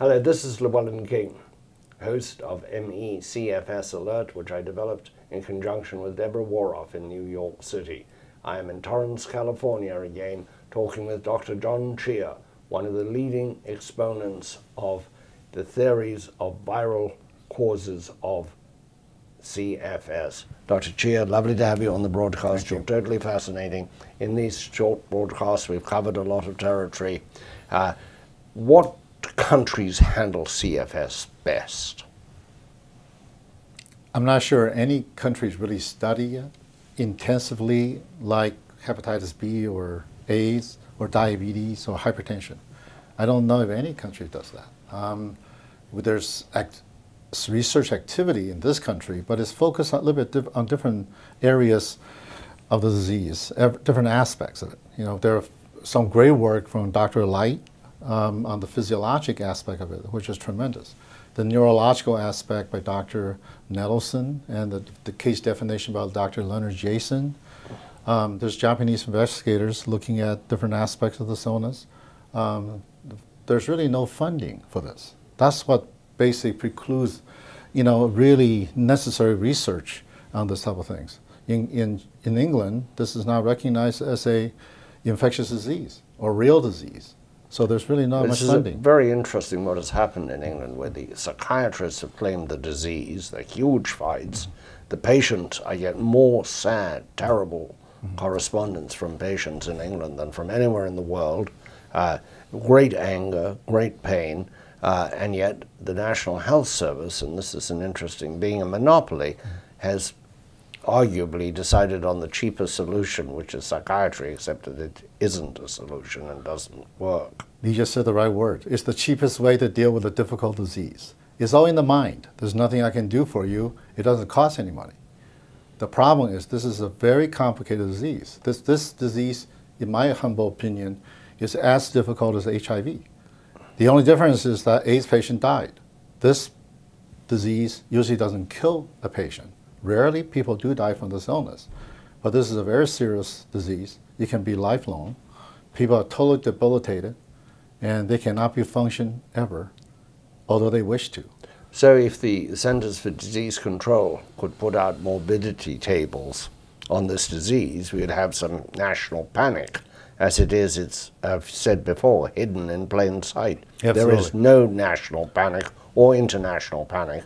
Hello, this is Llewellyn King, host of MECFS Alert, which I developed in conjunction with Deborah Woroff in New York City. I am in Torrance, California again, talking with Dr. John Chia, one of the leading exponents of the theories of viral causes of CFS. Dr. Chia, lovely to have you on the broadcast. You're totally fascinating. In these short broadcasts, we've covered a lot of territory. What countries handle CFS best? I'm not sure any countries really study it intensively like hepatitis B or AIDS or diabetes or hypertension. I don't know if any country does that. There's research activity in this country, but it's focused a little bit on different areas of the disease, different aspects of it. You know, there are some great work from Dr. Light on the physiologic aspect of it, which is tremendous. The neurological aspect by Dr. Nettleson and the case definition by Dr. Leonard Jason. There's Japanese investigators looking at different aspects of the illness. There's really no funding for this. That's what basically precludes, you know, really necessary research on this type of things. In England, this is now recognized as a infectious disease or real disease. So there's really not much funding. It's very interesting what has happened in England, where the psychiatrists have claimed the disease, the huge fights. The patient, I get more sad, terrible correspondence from patients in England than from anywhere in the world. Great anger, great pain, and yet the National Health Service, and this is an interesting, being a monopoly, has arguably decided on the cheapest solution, which is psychiatry, except that it isn't a solution and doesn't work. You just said the right word. It's the cheapest way to deal with a difficult disease. It's all in the mind. There's nothing I can do for you. It doesn't cost any money. The problem is this is a very complicated disease. This disease, in my humble opinion, is as difficult as HIV. The only difference is that AIDS patient died. This disease usually doesn't kill a patient. Rarely people do die from this illness, but this is a very serious disease. It can be lifelong. People are totally debilitated, and they cannot be function ever, although they wish to. So if the Centers for Disease Control could put out morbidity tables on this disease, we'd have some national panic. As it is, it's, I've said before, hidden in plain sight. Absolutely. There is no national panic or international panic.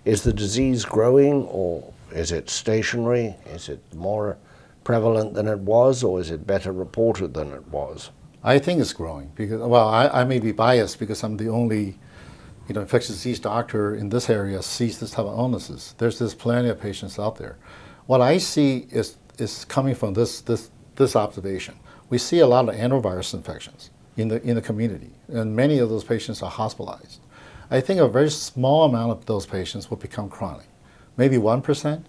Is the disease growing, or is it stationary? Is it more prevalent than it was, or is it better reported than it was? I think it's growing because, well, I may be biased because I'm the only, you know, infectious disease doctor in this area sees this type of illnesses. There's plenty of patients out there. What I see is coming from this observation. We see a lot of antivirus infections in the community, and many of those patients are hospitalized. I think a very small amount of those patients will become chronic, maybe 1%.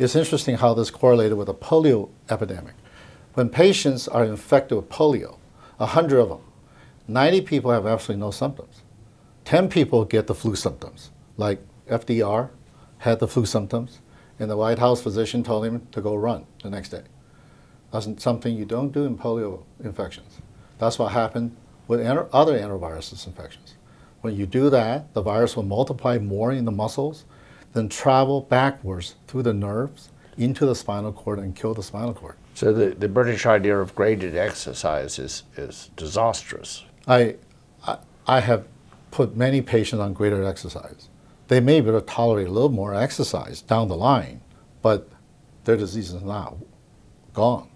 It's interesting how this correlated with a polio epidemic. When patients are infected with polio, 100 of them, 90 people have absolutely no symptoms. 10 people get the flu symptoms, like FDR had the flu symptoms, and the White House physician told him to go run the next day. That's something you don't do in polio infections. That's what happened with other antivirus infections. When you do that, the virus will multiply more in the muscles, then travel backwards through the nerves into the spinal cord and kill the spinal cord. So the British idea of graded exercise is disastrous. I have put many patients on graded exercise. They may be able to tolerate a little more exercise down the line, but their disease is not gone.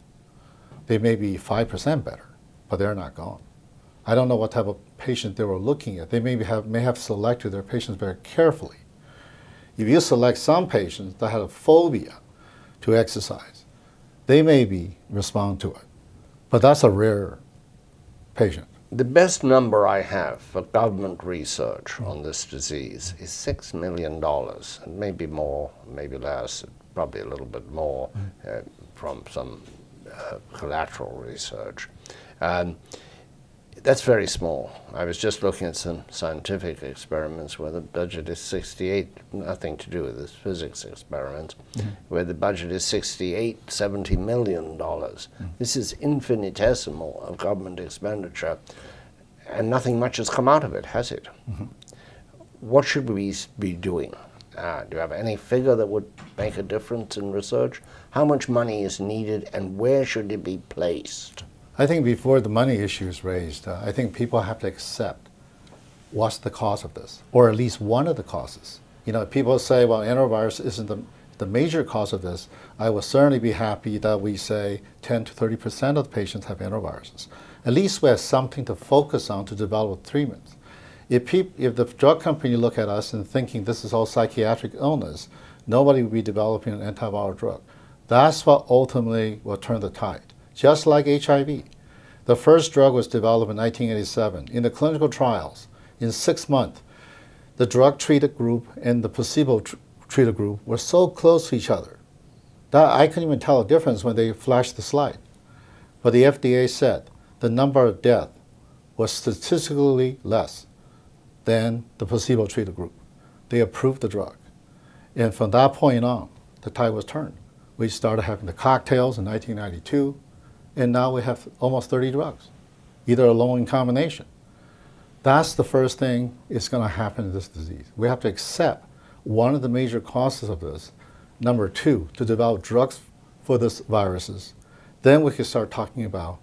They may be 5% better, but they're not gone. I don't know what type of patient they were looking at. They may have selected their patients very carefully. If you select some patients that have a phobia to exercise, they may respond to it, but that's a rare patient. The best number I have for government research on this disease is $6 million, and maybe more, maybe less, probably a little bit more from some collateral research. That's very small. I was just looking at some scientific experiments where the budget is 68, nothing to do with this physics experiment, where the budget is $70 million. This is infinitesimal of government expenditure. and nothing much has come out of it, has it? Mm-hmm. What should we be doing? Do you have any figure that would make a difference in research? How much money is needed, and where should it be placed? I think before the money issue is raised, I think people have to accept what's the cause of this, or at least one of the causes. You know, people say, well, enterovirus isn't the major cause of this. I will certainly be happy that we say 10 to 30% of the patients have enteroviruses. At least we have something to focus on to develop treatments. If the drug company look at us and thinking this is all psychiatric illness, nobody will be developing an antiviral drug. That's what ultimately will turn the tide. Just like HIV. The first drug was developed in 1987. In the clinical trials, in 6 months, the drug-treated group and the placebo-treated group were so close to each other that I couldn't even tell a difference when they flashed the slide. But the FDA said the number of deaths was statistically less than the placebo-treated group. They approved the drug. And from that point on, the tide was turned. We started having the cocktails in 1992, and now we have almost 30 drugs, either alone or in combination. That's the first thing that's going to happen in this disease. We have to accept one of the major causes of this. Number two, to develop drugs for these viruses. Then we can start talking about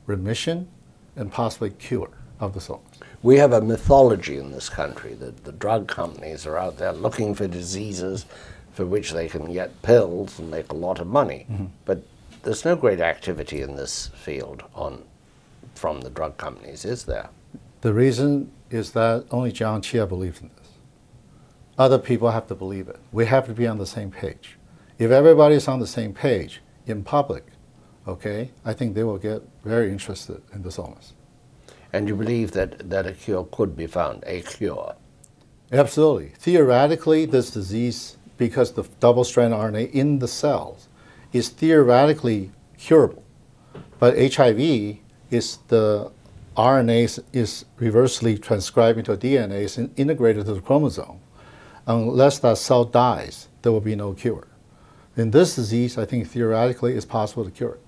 remission and possibly cure of this illness. We have a mythology in this country that the drug companies are out there looking for diseases for which they can get pills and make a lot of money. Mm-hmm. But there's no great activity in this field from the drug companies, is there? The reason is that only John Chia believes in this. Other people have to believe it. We have to be on the same page. If everybody's on the same page in public, okay, I think they will get very interested in this illness. And you believe that a cure could be found, a cure? Absolutely. Theoretically, this disease, because the double-stranded RNA in the cells, is theoretically curable. But HIV is the RNA is reversely transcribed into a DNA and integrated to the chromosome. Unless that cell dies, there will be no cure. In this disease, I think theoretically it's possible to cure it.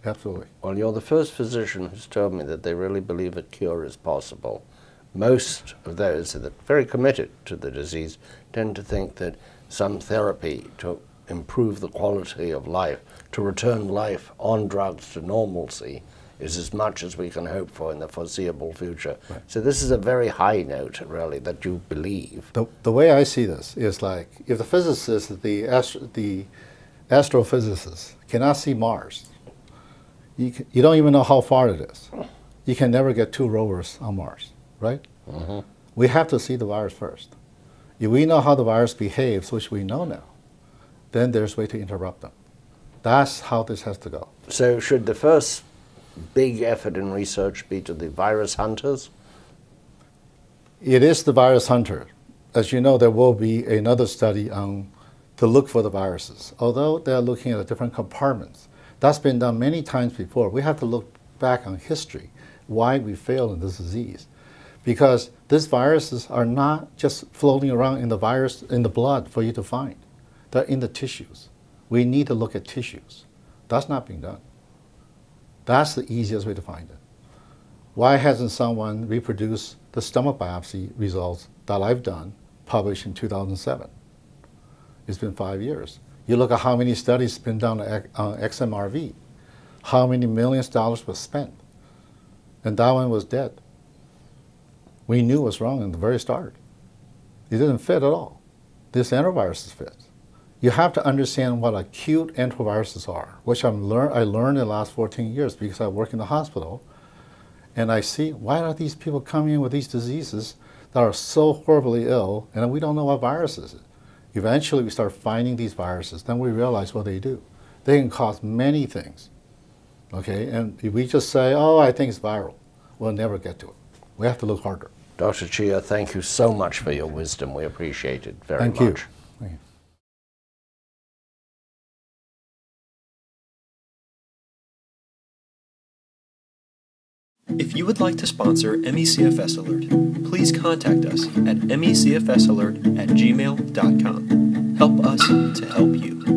Absolutely. Well, you're the first physician who's told me that they really believe a cure is possible. Most of those that are very committed to the disease tend to think that some therapy to improve the quality of life, to return life on drugs to normalcy, is as much as we can hope for in the foreseeable future. Right. So this is a very high note, really, that you believe. The way I see this is like, if the physicists, the astrophysicists cannot see Mars, you don't even know how far it is. You can never get 2 rovers on Mars, right? Mm-hmm. We have to see the virus first. If we know how the virus behaves, which we know now, then there's a way to interrupt them. That's how this has to go. So should the first big effort in research be to the virus hunters? It is the virus hunter. As you know, there will be another study to look for the viruses, although they're looking at different compartments. That's been done many times before. We have to look back on history, why we failed in this disease. Because these viruses are not just floating around in the blood for you to find. They're in the tissues. We need to look at tissues. That's not being done. That's the easiest way to find it. Why hasn't someone reproduced the stomach biopsy results that I've done, published in 2007? It's been 5 years. You look at how many studies have been done on XMRV, how many millions of dollars was spent, and that one was dead. We knew it was wrong in the very start. It didn't fit at all. This enterovirus fit. You have to understand what acute enteroviruses are, which I learned in the last 14 years because I work in the hospital, and I see, why are these people coming in with these diseases that are so horribly ill, and we don't know what virus is it? Eventually, we start finding these viruses. Then we realize what they do. They can cause many things, okay? And if we just say, oh, I think it's viral, we'll never get to it. We have to look harder. Dr. Chia, thank you so much for your wisdom. We appreciate it very much. Thank you. If you would like to sponsor MECFS Alert, please contact us at mecfsalert@gmail.com. Help us to help you.